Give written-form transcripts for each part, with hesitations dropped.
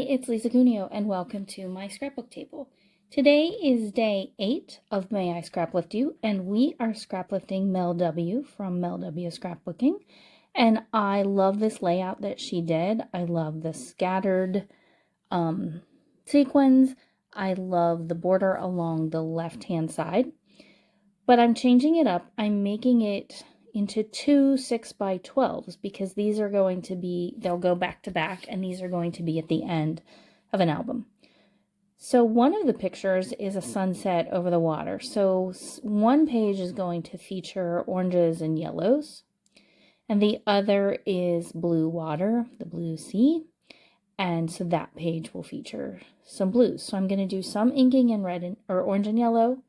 it's Lisa Cuneo, and welcome to my scrapbook table. Today is day 8 of May I Scraplift You, and we are scraplifting Mel W. from Mel W. Scrapbooking. And I love this layout that she did. I love the scattered sequins. I love the border along the left-hand side. But I'm changing it up. I'm making it into 2 6x12s because these are going to be, they'll go back to back, and these are going to be at the end of an album. So one of the pictures is a sunset over the water. So one page is going to feature oranges and yellows, and the other is blue water, the blue sea. And so that page will feature some blues. So I'm going to do some inking in red or orange and yellow,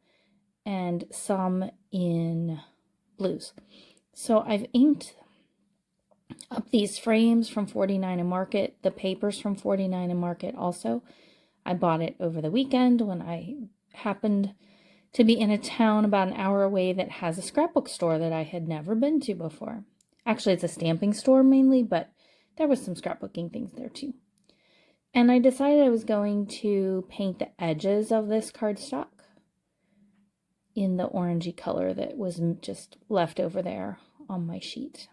and some in blues. So I've inked up these frames from 49 and Market, the papers from 49 and Market also. I bought it over the weekend when I happened to be in a town about an hour away that has a scrapbook store that I had never been to before. Actually, it's a stamping store mainly, but there was some scrapbooking things there too. And I decided I was going to paint the edges of this cardstock in the orangey color that was just left over there on my sheet.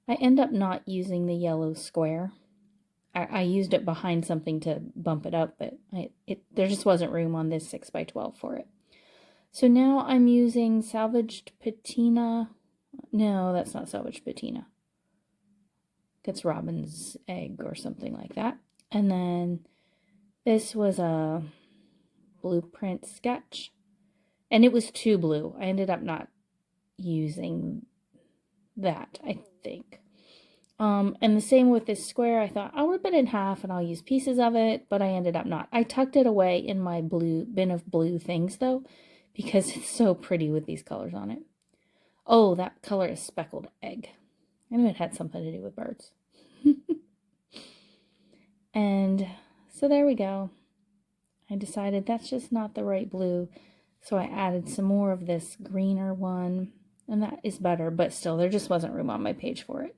I end up not using the yellow square. I used it behind something to bump it up, but there just wasn't room on this 6x12 for it. So now I'm using salvaged patina. No, that's not salvaged patina. It's robin's egg or something like that. And then this was a blueprint sketch, and it was too blue. I ended up not using that, I think. And the same with this square. I thought I'll rip it in half and I'll use pieces of it, but I ended up not. I tucked it away in my blue bin of blue things though, because it's so pretty with these colors on it. Oh, that color is speckled egg. I knew it had something to do with birds. And so there we go. I decided that's just not the right blue, so I added some more of this greener one, and that is better, but still there just wasn't room on my page for it.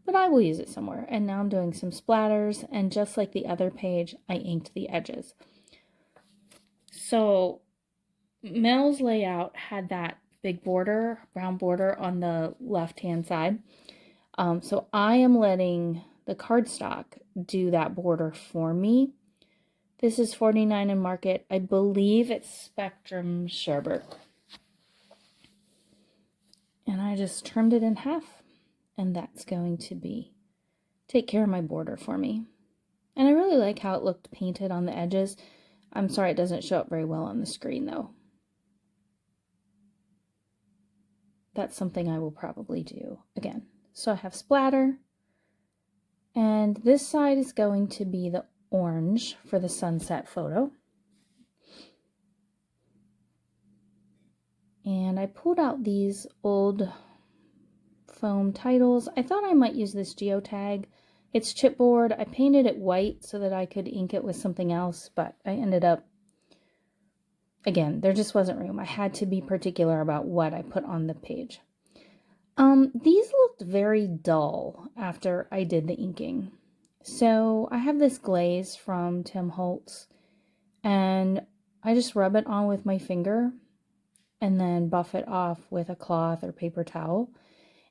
But I will use it somewhere. And now I'm doing some splatters, and just like the other page, I inked the edges. So Mel's layout had that big border, brown border on the left-hand side. So I am letting the cardstock do that border for me. This is 49 in Market. I believe it's Spectrum Sherbet. And I just trimmed it in half. And that's going to take care of my border for me. And I really like how it looked painted on the edges. I'm sorry it doesn't show up very well on the screen though. That's something I will probably do again. So I have splatter. And this side is going to be the orange for the sunset photo. And I pulled out these old foam titles. I thought I might use this geotag. It's chipboard. I painted it white so that I could ink it with something else, but I ended up, again, there just wasn't room. I had to be particular about what I put on the page. These looked very dull after I did the inking. So I have this glaze from Tim Holtz, and I just rub it on with my finger and then buff it off with a cloth or paper towel.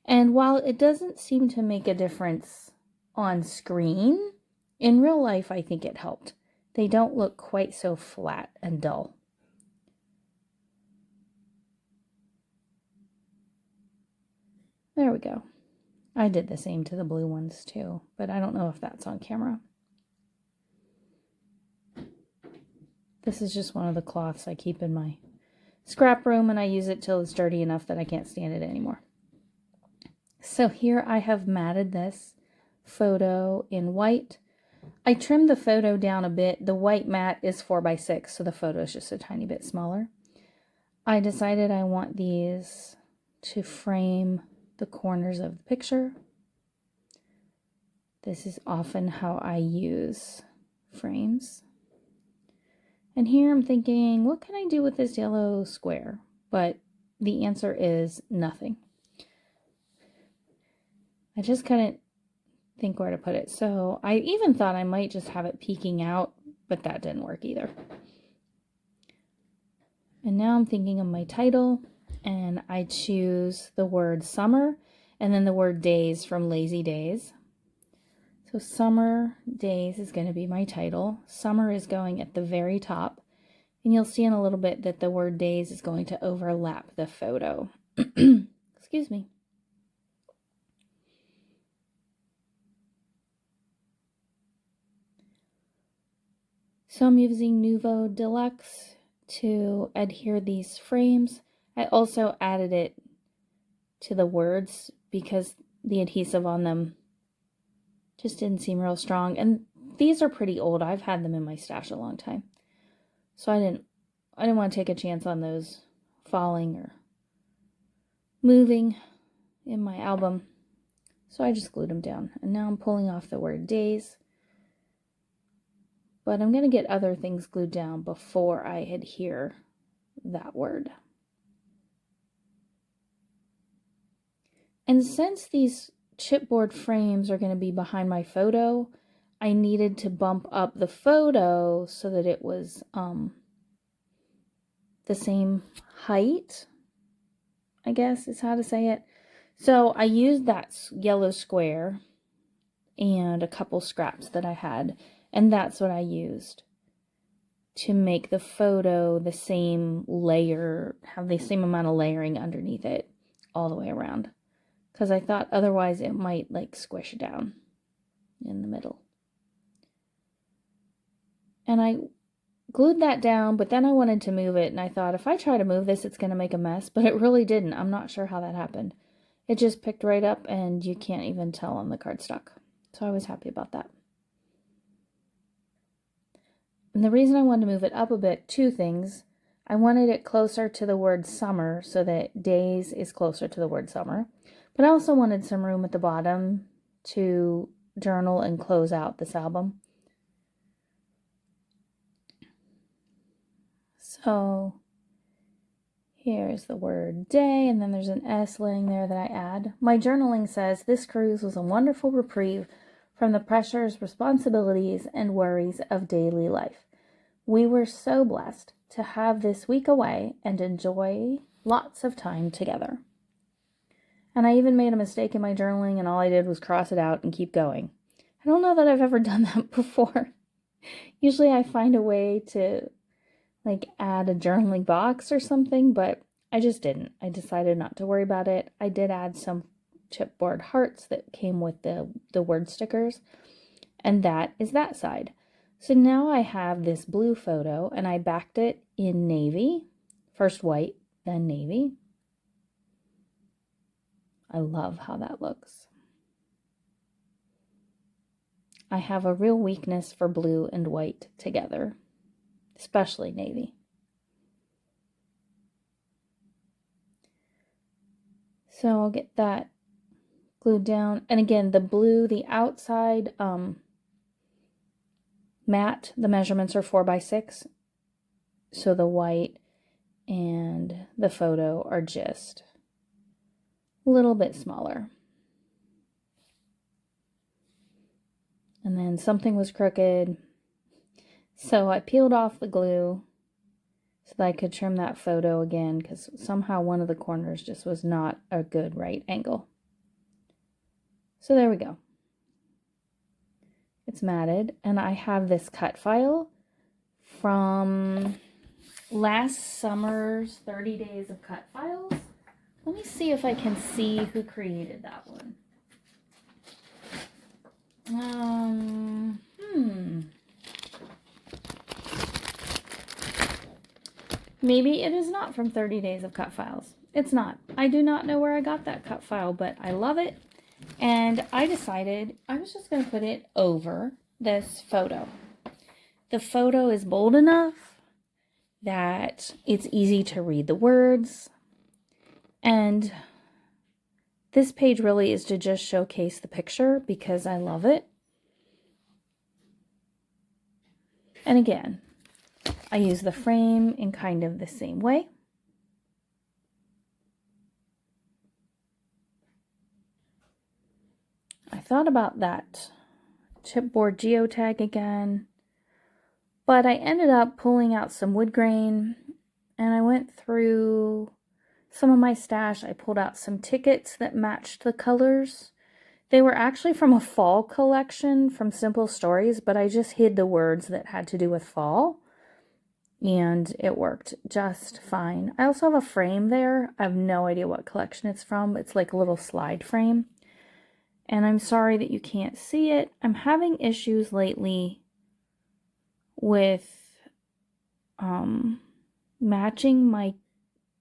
And while it doesn't seem to make a difference on screen, in real life I think it helped. They don't look quite so flat and dull. There we go. I did the same to the blue ones too, but I don't know if that's on camera. This is just one of the cloths I keep in my scrap room, and I use it till it's dirty enough that I can't stand it anymore. So here I have matted this photo in white. I trimmed the photo down a bit. The white mat is 4x6, so the photo is just a tiny bit smaller. I decided I want these to frame the corners of the picture. This is often how I use frames. And here I'm thinking, what can I do with this yellow square? But the answer is nothing. I just couldn't think where to put it. So I even thought I might just have it peeking out, but that didn't work either. And now I'm thinking of my title, and I choose the word summer and then the word days from Lazy Days. So Summer Days is going to be my title. Summer is going at the very top. And you'll see in a little bit that the word days is going to overlap the photo. Excuse me. So I'm using Nouveau Deluxe to adhere these frames. I also added it to the words because the adhesive on them just didn't seem real strong. And these are pretty old. I've had them in my stash a long time. So I didn't want to take a chance on those falling or moving in my album. So I just glued them down. And now I'm pulling off the word days. But I'm going to get other things glued down before I adhere that word. And since these chipboard frames are going to be behind my photo, I needed to bump up the photo so that it was the same height, I guess is how to say it. So I used that yellow square and a couple scraps that I had, and that's what I used to make the photo the same layer, have the same amount of layering underneath it all the way around. Because I thought otherwise it might like squish down in the middle. And I glued that down, but then I wanted to move it, and I thought if I try to move this, it's going to make a mess, but it really didn't. I'm not sure how that happened. It just picked right up, and you can't even tell on the cardstock. So I was happy about that. And the reason I wanted to move it up a bit, two things. I wanted it closer to the word summer so that days is closer to the word summer. But I also wanted some room at the bottom to journal and close out this album. So here's the word day, and then there's an S laying there that I add. My journaling says, this cruise was a wonderful reprieve from the pressures, responsibilities, and worries of daily life. We were so blessed to have this week away and enjoy lots of time together. And I even made a mistake in my journaling, and all I did was cross it out and keep going. I don't know that I've ever done that before. Usually I find a way to like add a journaling box or something, but I just didn't. I decided not to worry about it. I did add some chipboard hearts that came with the word stickers, and that is that side. So now I have this blue photo, and I backed it in navy, first white, then navy. I love how that looks. I have a real weakness for blue and white together, especially navy. So I'll get that glued down. And again, the blue, the outside matte, the measurements are 4x6. So the white and the photo are just a little bit smaller. And then something was crooked, so I peeled off the glue so that I could trim that photo again, because somehow one of the corners just was not a good right angle. So there we go. It's matted, and I have this cut file from last summer's 30 days of cut files. Let me see if I can see who created that one. Maybe it is not from 30 days of cut files. It's not. I do not know where I got that cut file, but I love it. And I decided I was just going to put it over this photo. The photo is bold enough that it's easy to read the words. And this page really is to just showcase the picture because I love it. And again, I use the frame in kind of the same way. thought about that chipboard geotag again, but I ended up pulling out some wood grain, and I went through some of my stash. I pulled out some tickets that matched the colors. They were actually from a fall collection from Simple Stories, but I just hid the words that had to do with fall, and it worked just fine. I also have a frame there. I have no idea what collection it's from. It's like a little slide frame, and I'm sorry that you can't see it. I'm having issues lately with matching my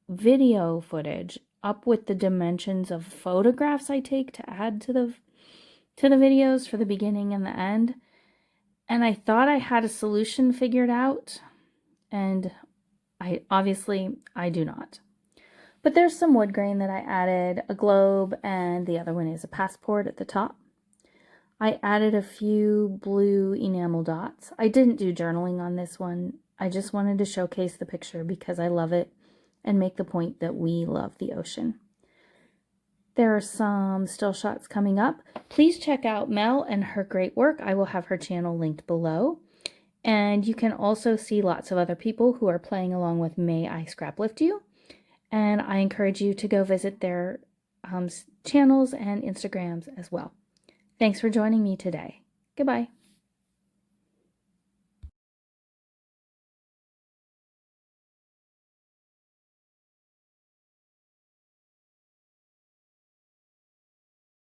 video footage up with the dimensions of photographs I take to add to the videos for the beginning and the end. And I thought I had a solution figured out, and I do not. But there's some wood grain that I added, a globe, and the other one is a passport at the top. I added a few blue enamel dots. I didn't do journaling on this one. I just wanted to showcase the picture because I love it and make the point that we love the ocean. There are some still shots coming up. Please check out Mel and her great work. I will have her channel linked below. And you can also see lots of other people who are playing along with May I Scraplift You. And I encourage you to go visit their channels and Instagrams as well. Thanks for joining me today. Goodbye.